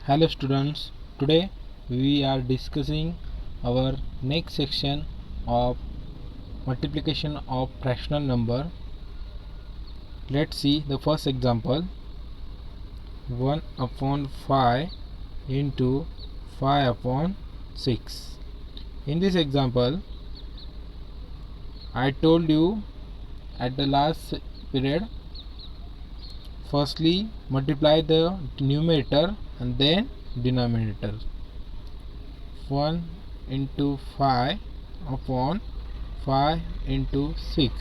Hello students, today we are discussing our next section of multiplication of fractional number. Let's see the first example. 1 upon 5 into 5 upon 6. In this example, I told you at the last period, firstly multiply the numerator and then denominator. 1 into 5 upon 5 into 6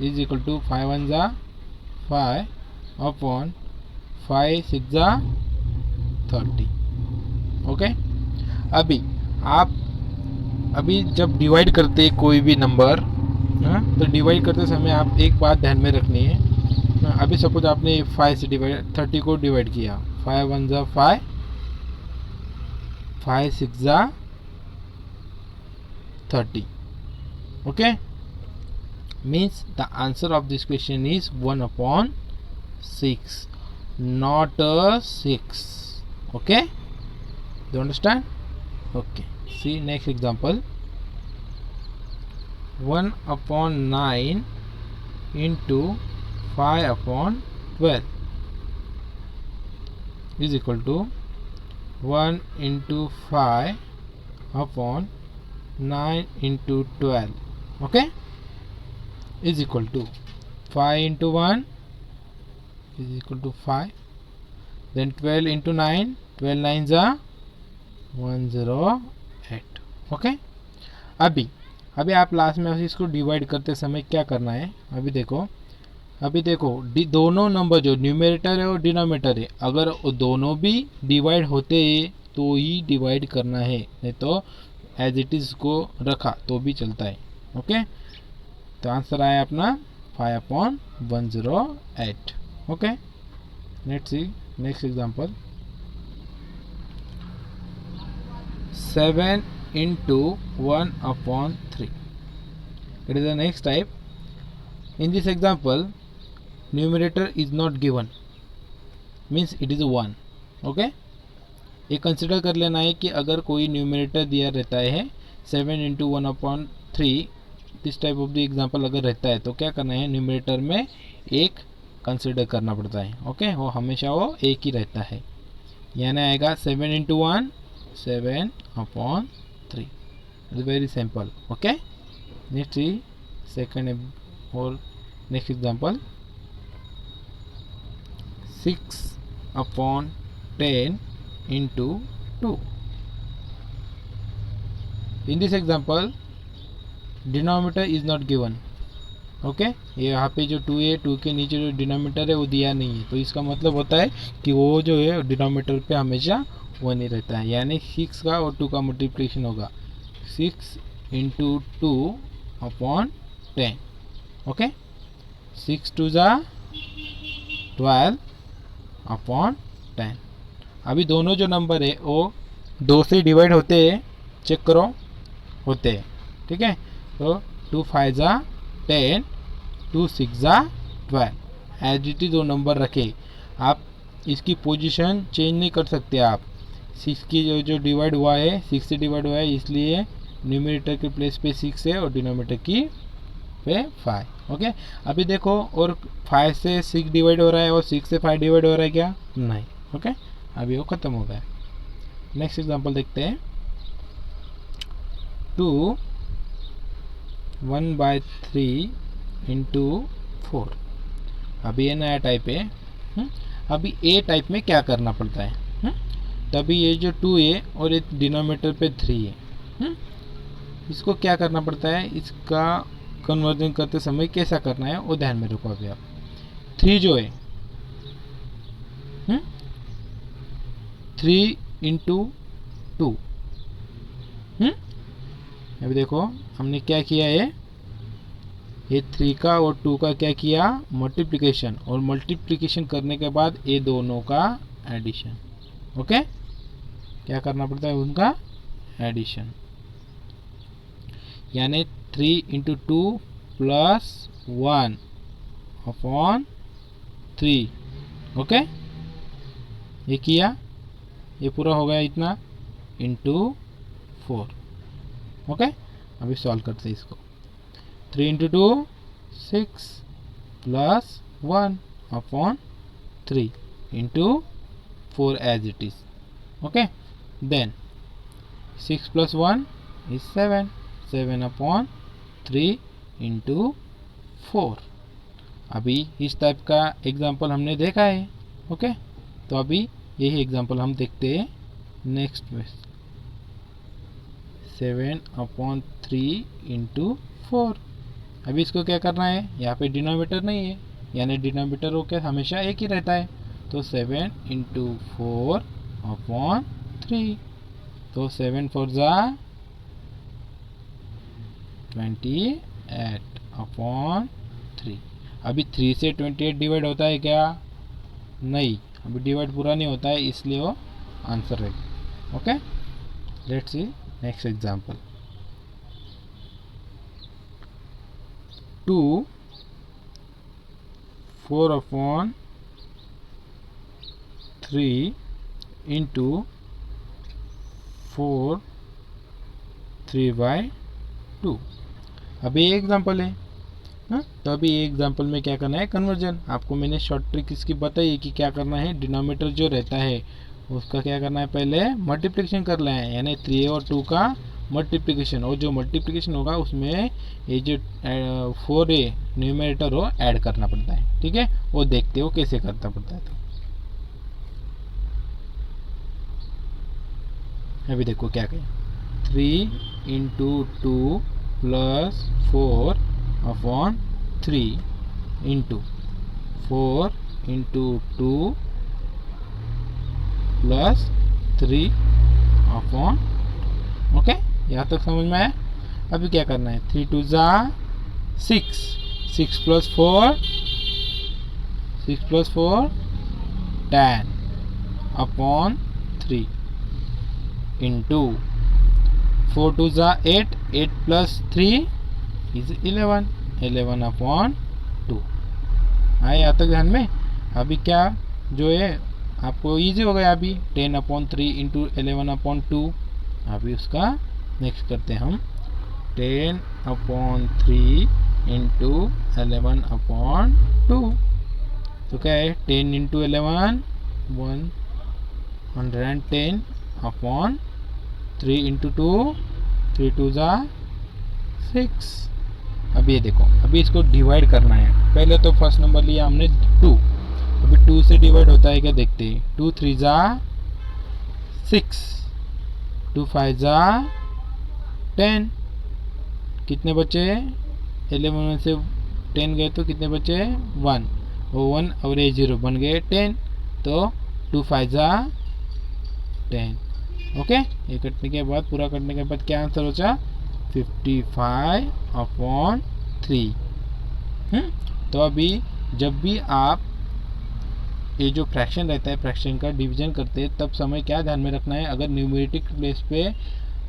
is equal to 5 1 जा 5 upon 5 6 जा 30. Okay, अभी जब divide करते कोई भी number, तो divide करते समय आप एक बात ध्यान में रखनी है. अभी सपोज आपने 5 से डिवाइड 30 को डिवाइड किया. 5 1 जा 5, 5 6 जा 30. Okay, means the answer of this question is 1 upon 6, not 6. Okay, do you understand? Okay, see next example. 1 upon 9 into 5 upon 12 is equal to 1 into 5 upon 9 into 12. Okay, is equal to 5 into 1 is equal to 5, then 12 into 9, 12 9s are 108. Okay, अभी आप last में इसको divide करते समय क्या करना है. अभी देखो दोनों नंबर जो न्यूमरेटर है और डिनोमिनेटर है, अगर वो दोनों भी डिवाइड होते हैं तो ही डिवाइड करना है, नहीं तो एज इट इज को रखा तो भी चलता है. ओके, तो आंसर आया अपना 5 upon 108. Okay, let's see next example. 7 into 1 upon 3. It is the next type. In this example, numerator is not given, means it is 1. Okay, ये कंसिडर कर लेना है कि अगर कोई न्यूमरेटर दिया रहता है 7 into 1 upon 3, this type of the example अगर रहता है तो क्या करना है, न्यूमरेटर में एक कंसिडर करना पड़ता है. ओके, वो हमेशा वो एक ही रहता है, यानी आएगा 7 into 1 7 upon 3. It's very simple. Okay, next see second और next example. 6 upon 10 into 2. In this example, denominator is not given. Okay, ये यहाँ पे जो 2 है, 2 के नीचे जो डिनोमिनेटर है वो दिया नहीं है, तो इसका मतलब होता है कि वो जो है डिनोमिनेटर पे हमेशा 1 ही रहता है, यानी 6 का और 2 का मल्टीप्लिकेशन होगा 6 into 2 upon 10. ओके, 6 2 जा 12 upon 10. अभी दोनों जो नंबर है वो 2 से डिवाइड होते हैं, चेक करो, होते हैं. ठीक है, तो 2 5 जा 10, 2 6 जा 12. एज इट इज वो नंबर रखे, आप इसकी पोजीशन चेंज नहीं कर सकते. आप 6 की जो डिवाइड हुआ है 6 से डिवाइड हुआ है, इसलिए न्यूमरेटर के प्लेस पे 6 है और डिनोमिनेटर की पे 5. ओके, अभी देखो, और 5 से 6 डिवाइड हो रहा है और 6 से 5 डिवाइड हो रहा है क्या, नहीं. ओके, अभी वो ख़त्म हो गया. नेक्स्ट एग्जांपल देखते हैं. 2 1/3 into 4. अभी ये नया टाइप है. अभी ए टाइप में क्या करना पड़ता है, तभी ये जो 2 है और ये डिनोमिनेटर पे 3 है, इसको क्या करना पड़ता है, इसका कन्वर्जन करते समय कैसा करना है वो ध्यान में रखो. अभी आप 3 जो है 3 into 2. अभी देखो हमने क्या किया है, ये 3 का और 2 का क्या किया, मल्टीप्लिकेशन, और मल्टीप्लिकेशन करने के बाद ये दोनों का एडिशन. ओके, क्या करना पड़ता है, उनका एडिशन, यानी 3 into 2 plus 1 upon 3. ओके, ये किया. ये पूरा हो गया इतना इंटू 4। ओके, अभी सॉल्व करते हैं इसको। 3 into 2 6 plus 1 upon 3 into 4 as it is. Okay, then 6 plus 1 is 7, 7 upon 3 into 4। अभी इस टाइप का एग्जाम्पल हमने देखा है। ओके, तो अभी यही एग्जाम्पल हम देखते हैं नेक्स्ट में। 7 अपॉन 3 इंटू 4। अभी इसको क्या करना है, यहाँ पे डिनोमिनेटर नहीं है, यानी डिनोमिनेटर हो क्या हमेशा एक ही रहता है। तो 7 इंटू 4 अपॉन 3, तो 7 4 जा 28 अपॉन 3। अभी 3 से 28 डिवाइड होता है क्या? नहीं, अभी डिवाइड पूरा नहीं होता है, इसलिए वो आंसर है। Okay, let's see next example. 2 4 upon 3 into 4 3/2। अभी ये एग्जाम्पल है। हाँ, तो अभी ये एग्जाम्पल में क्या करना है, कन्वर्जन। आपको मैंने शॉर्ट ट्रिक इसकी बताई है कि क्या करना है, डिनोमिनेटर जो रहता है उसका क्या करना है, पहले मल्टीप्लिकेशन कर लेना है, यानी 3 और 2 का मल्टीप्लिकेशन, और जो मल्टीप्लिकेशन होगा उसमें ये जो 4a न्यूमरेटर हो ऐड करना पड़ता है। ठीक है, वो देखते हो कैसे करना पड़ता है। तो अभी देखो क्या कहें, 3 into 2 plus 4 upon 3 into 4 into 2 plus 3 upon. Okay, यहाँ तक समझ में आया। अभी क्या करना है, 3 2 जा 6, 6 प्लस 4 10 अपॉन 3 इंटू 4 2 जा 8, 8 प्लस 3 इज 11, 11 अपॉन 2। आए यहाँ तक ध्यान में। अभी क्या जो है आपको इजी हो गया। अभी 10 अपॉन 3 इंटू 11 अपॉन 2। अभी उसका नेक्स्ट करते हैं हम, 10 अपॉन 3 इंटू 11 अपॉन 2। तो क्या है, 10 इंटू 11 110 अपॉन 3 इंटू 2, 3 2 जा 6। अब ये देखो, अभी इसको डिवाइड करना है। पहले तो फर्स्ट नंबर लिया हमने 2, अभी 2 से डिवाइड होता है क्या देखते हैं। 2 3 जा 6, 2 5 जा 10, कितने बचे, 11 में से 10 गए तो कितने बचे 1, वो 1 और ये 0 बन गए 10, तो 2 5 जा 10। ओके, ये कटने के बाद, पूरा करने के बाद क्या आंसर बचा, 55 अपॉन 3। तो अभी जब भी आप ये जो फ्रैक्शन रहता है, फ्रैक्शन का डिवीजन करते हैं, तब समय क्या ध्यान में रखना है, अगर न्यूमेरिटिक प्लेस पे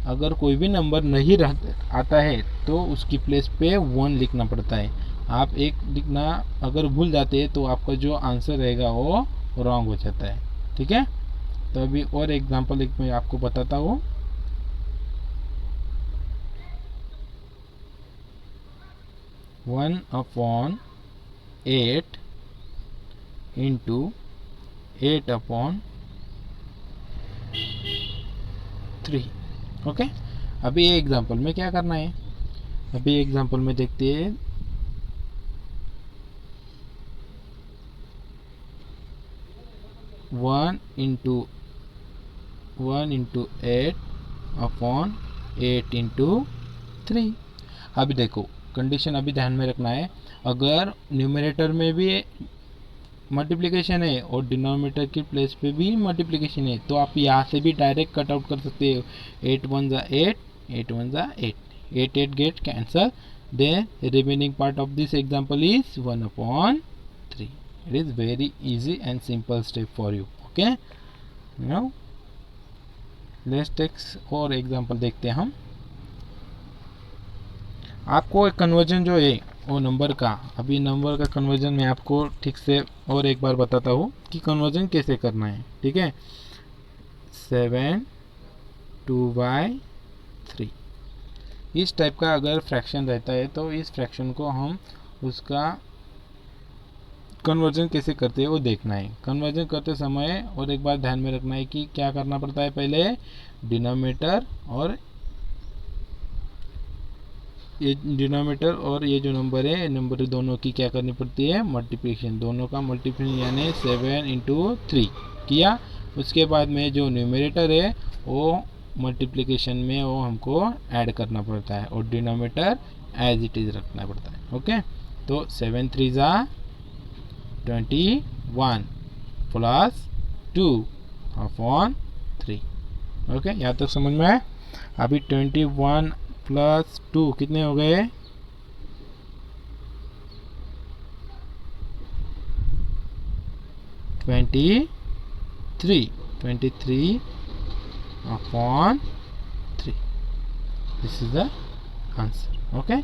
अगर कोई भी नंबर नहीं आता है तो उसकी प्लेस पे 1 लिखना पड़ता है। आप 1 लिखना अगर भूल जाते हैं तो आपका जो आंसर रहेगा वो रॉन्ग हो जाता है। ठीक है, तो अभी और एग्जांपल एक मैं आपको बताता हूँ। One upon 8 into 8 upon 3। Okay, अभी ये एग्जांपल में क्या करना है, अभी एग्जांपल में देखते हैं। One into 8 upon 8 into 3। अभी देखो कंडीशन अभी ध्यान में रखना है, अगर न्यूमरेटर में भी मल्टीप्लिकेशन है और डिनोमिनेटर की प्लेस पे भी मल्टीप्लिकेशन है, तो आप यहाँ से भी डायरेक्ट कट आउट कर सकते हो। 8 1 जा 8, 8 1 जा 8, 8 8 get cancel, then remaining part of this example is 1 upon 3। It is very easy and simple step for you. Okay, now let's take और एग्जांपल देखते हैं हम। आपको एक कन्वर्जन जो है वो नंबर का, अभी नंबर का कन्वर्जन मैं आपको ठीक से और एक बार बताता हूँ कि कन्वर्जन कैसे करना है। ठीक है, 7/2/3। इस टाइप का अगर फ्रैक्शन रहता है तो इस फ्रैक्शन को हम उसका कन्वर्जन कैसे करते हैं वो देखना है। कन्वर्जन करते समय और एक बात ध्यान में रखना है कि क्या करना पड़ता है, पहले डिनोमिनेटर और ये जो नंबर है, नंबर दोनों की क्या करनी पड़ती है, मल्टीप्लिकेशन। दोनों का मल्टीप्लिकेशन यानी 7/3 किया। उसके बाद में जो न्यूमरेटर है वो मल्टीप्लिकेशन में वो हमको ऐड करना पड़ता है और डिनोमिनेटर एज इट इज रखना पड़ता है। ओके, तो 7 3 ज़ा 21 प्लस 2/3। ओके, यहाँ तक समझ में आया। अभी 21 प्लस 2 कितने हो गए, 23/3। This is the answer. Okay.